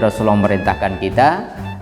Rasulullah memerintahkan kita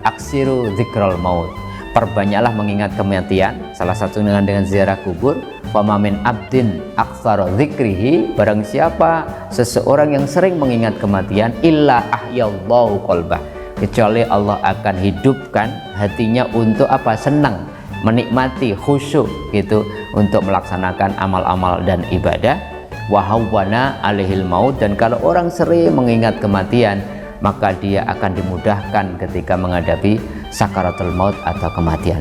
aksiru dzikral maut, perbanyaklah mengingat kematian, salah satu dengan ziarah kubur. Fama min abdin aktsara dzikrihi, barang siapa seseorang yang sering mengingat kematian, illa ahyallahu qalbah, kecuali Allah akan hidupkan hatinya untuk apa? Senang, menikmati, khusyuk gitu untuk melaksanakan amal-amal dan ibadah. Wa hawwana alaihil maut, dan kalau orang sering mengingat kematian, maka dia akan dimudahkan ketika menghadapi sakaratul maut atau kematian.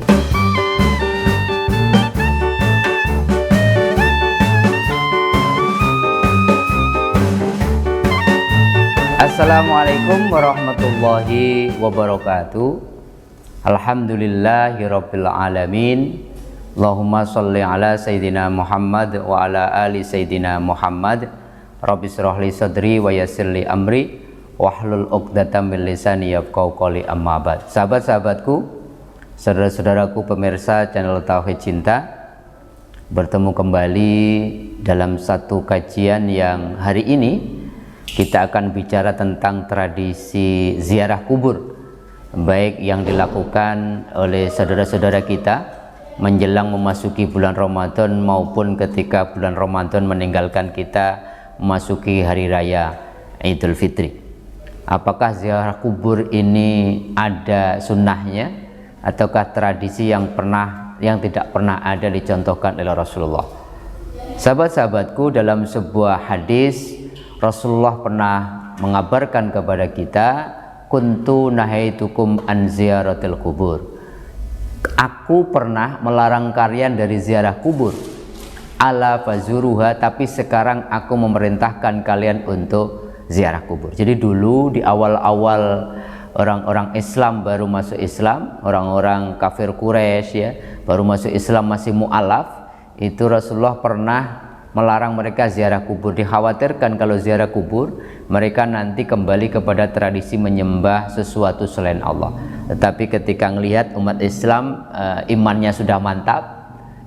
Assalamualaikum warahmatullahi wabarakatuh. Alhamdulillahirabbil alamin. Allahumma sholli ala sayyidina Muhammad wa ala ali sayyidina Muhammad. Rabbi shrah li sadri wa yassir li amri wahlul 'uqdatam min lisani yafqahu qawli, amma ba'd. Sahabat-sahabatku, saudara-saudaraku pemirsa channel Tauhid Cinta, bertemu kembali dalam satu kajian yang hari ini kita akan bicara tentang tradisi ziarah kubur, baik yang dilakukan oleh saudara-saudara kita menjelang memasuki bulan Ramadan maupun ketika bulan Ramadan meninggalkan kita memasuki hari raya Idul Fitri. Apakah ziarah kubur ini ada sunnahnya ataukah tradisi yang tidak pernah ada dicontohkan oleh Rasulullah? Sahabat-sahabatku, dalam sebuah hadis Rasulullah pernah mengabarkan kepada kita, kuntu nahaitukum an ziyaratil kubur, aku pernah melarang kalian dari ziarah kubur, ala fazuruha, tapi sekarang aku memerintahkan kalian untuk ziarah kubur. Jadi dulu di awal-awal orang-orang Islam baru masuk Islam, orang-orang kafir Quraisy ya, baru masuk Islam masih mu'alaf, itu Rasulullah pernah melarang mereka ziarah kubur. Dikhawatirkan kalau ziarah kubur mereka nanti kembali kepada tradisi menyembah sesuatu selain Allah. Tetapi ketika melihat umat Islam imannya sudah mantap,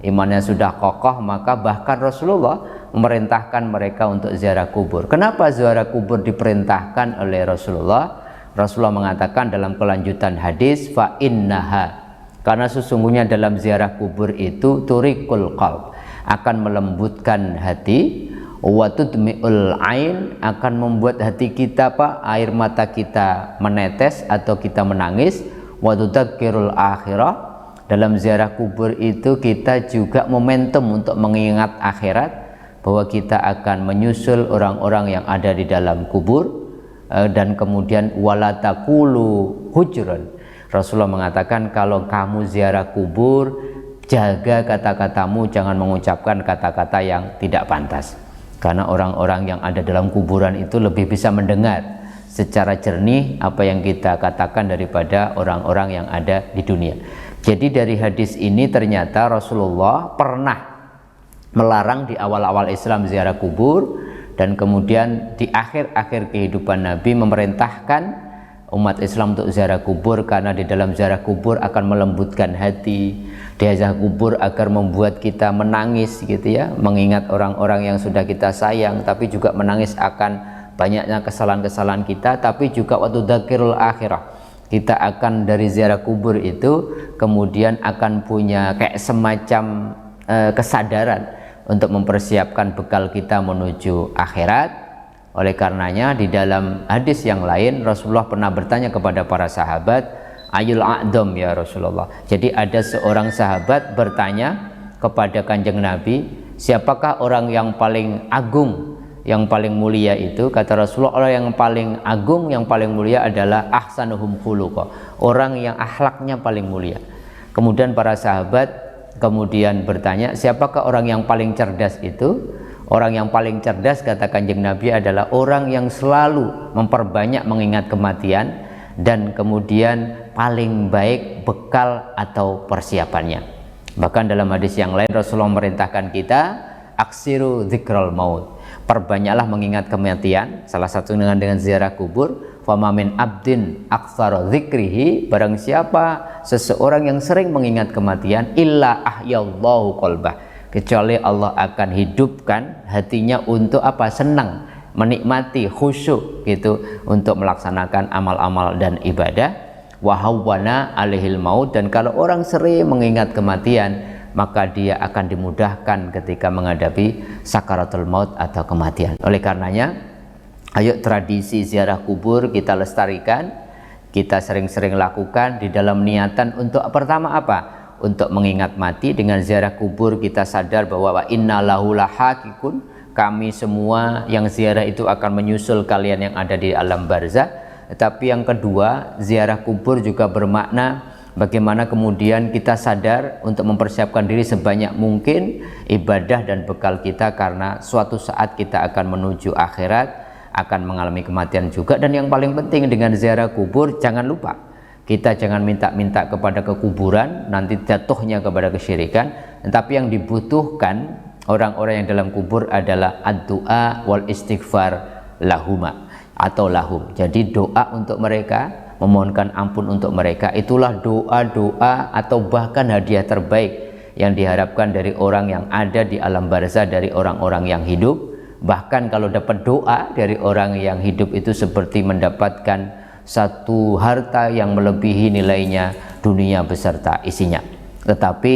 imannya sudah kokoh, maka bahkan Rasulullah memerintahkan mereka untuk ziarah kubur. Kenapa ziarah kubur diperintahkan oleh Rasulullah? Rasulullah mengatakan dalam kelanjutan hadis, fa innaha, karena sesungguhnya dalam ziarah kubur itu turikul qalb, akan melembutkan hati, wa tudmi'ul ain, akan membuat hati kita air mata kita menetes atau kita menangis, wa tudzakirul akhirah, dalam ziarah kubur itu kita juga momentum untuk mengingat akhirat, bahwa kita akan menyusul orang-orang yang ada di dalam kubur. Dan kemudian wala taqulu hujran, Rasulullah mengatakan kalau kamu ziarah kubur, jaga kata-katamu, jangan mengucapkan kata-kata yang tidak pantas, karena orang-orang yang ada dalam kuburan itu lebih bisa mendengar secara jernih apa yang kita katakan daripada orang-orang yang ada di dunia. Jadi dari hadis ini ternyata Rasulullah pernah melarang di awal-awal Islam ziarah kubur, dan kemudian di akhir-akhir kehidupan Nabi memerintahkan umat Islam untuk ziarah kubur, karena di dalam ziarah kubur akan melembutkan hati, di ziarah kubur agar membuat kita menangis gitu ya, mengingat orang-orang yang sudah kita sayang, tapi juga menangis akan banyaknya kesalahan-kesalahan kita, tapi juga waktu dzakirul akhirah, kita akan dari ziarah kubur itu kemudian akan punya kayak semacam kesadaran untuk mempersiapkan bekal kita menuju akhirat. Oleh karenanya di dalam hadis yang lain Rasulullah pernah bertanya kepada para sahabat, ayul a'dham ya Rasulullah. Jadi ada seorang sahabat bertanya kepada Kanjeng Nabi, siapakah orang yang paling agung, yang paling mulia itu? Kata Rasulullah, orang yang paling agung, yang paling mulia adalah ahsanuhum khuluqa, orang yang akhlaknya paling mulia. Kemudian para sahabat kemudian bertanya, siapakah orang yang paling cerdas itu? Orang yang paling cerdas, kata Kanjeng Nabi, adalah orang yang selalu memperbanyak mengingat kematian dan kemudian paling baik bekal atau persiapannya. Bahkan dalam hadis yang lain Rasulullah memerintahkan kita aksiru dzikral maut, perbanyaklah mengingat kematian, salah satu dengan ziarah kubur. Fama min abdin aktsara dzikrihi, barang siapa seseorang yang sering mengingat kematian, illa ahyallahu qalbah, kecuali Allah akan hidupkan hatinya untuk apa? Senang, menikmati, khusyuk gitu untuk melaksanakan amal-amal dan ibadah. Wa hawwana alaihil maut, dan kalau orang sering mengingat kematian, maka dia akan dimudahkan ketika menghadapi sakaratul maut atau kematian. Oleh karenanya, ayo tradisi ziarah kubur kita lestarikan, kita sering-sering lakukan di dalam niatan untuk pertama apa? Untuk mengingat mati. Dengan ziarah kubur kita sadar bahwa inna lahu lahakikun, kami semua yang ziarah itu akan menyusul kalian yang ada di alam barzah. Tapi yang kedua, ziarah kubur juga bermakna bagaimana kemudian kita sadar untuk mempersiapkan diri sebanyak mungkin ibadah dan bekal kita, karena suatu saat kita akan menuju akhirat, akan mengalami kematian juga. Dan yang paling penting dengan ziarah kubur, jangan lupa kita jangan minta-minta kepada kekuburan, nanti jatuhnya kepada kesyirikan. Tetapi yang dibutuhkan orang-orang yang dalam kubur adalah ad-du'a wal istighfar lahuma atau lahum. Jadi doa untuk mereka, memohonkan ampun untuk mereka, itulah doa-doa atau bahkan hadiah terbaik yang diharapkan dari orang yang ada di alam barzah, dari orang-orang yang hidup. Bahkan kalau dapat doa dari orang yang hidup itu seperti mendapatkan satu harta yang melebihi nilainya dunia beserta isinya. Tetapi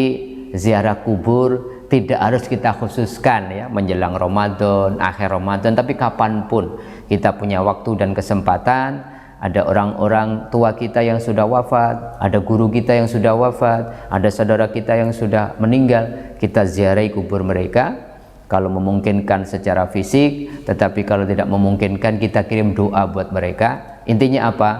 ziarah kubur tidak harus kita khususkan ya menjelang Ramadan, akhir Ramadan, tapi kapanpun kita punya waktu dan kesempatan. Ada orang-orang tua kita yang sudah wafat, ada guru kita yang sudah wafat, ada saudara kita yang sudah meninggal, kita ziarahi kubur mereka. Kalau memungkinkan secara fisik, tetapi kalau tidak memungkinkan kita kirim doa buat mereka. Intinya apa?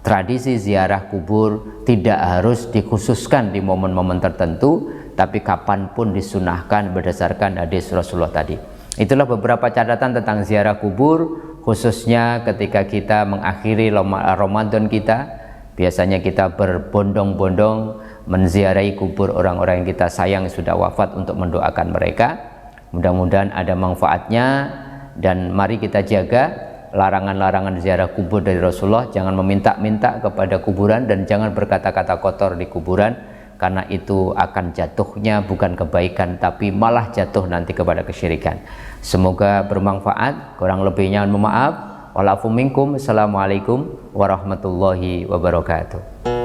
Tradisi ziarah kubur tidak harus dikhususkan di momen-momen tertentu, tapi kapanpun disunahkan berdasarkan hadis Rasulullah tadi. Itulah beberapa catatan tentang ziarah kubur, khususnya ketika kita mengakhiri Ramadan kita. Biasanya kita berbondong-bondong menziarahi kubur orang-orang yang kita sayang sudah wafat untuk mendoakan mereka. Mudah-mudahan ada manfaatnya, dan mari kita jaga larangan-larangan ziarah kubur dari Rasulullah. Jangan meminta-minta kepada kuburan dan jangan berkata-kata kotor di kuburan, karena itu akan jatuhnya bukan kebaikan tapi malah jatuh nanti kepada kesyirikan. Semoga bermanfaat, kurang lebihnya mohon maaf. Walafu minkum. Assalamualaikum warahmatullahi wabarakatuh.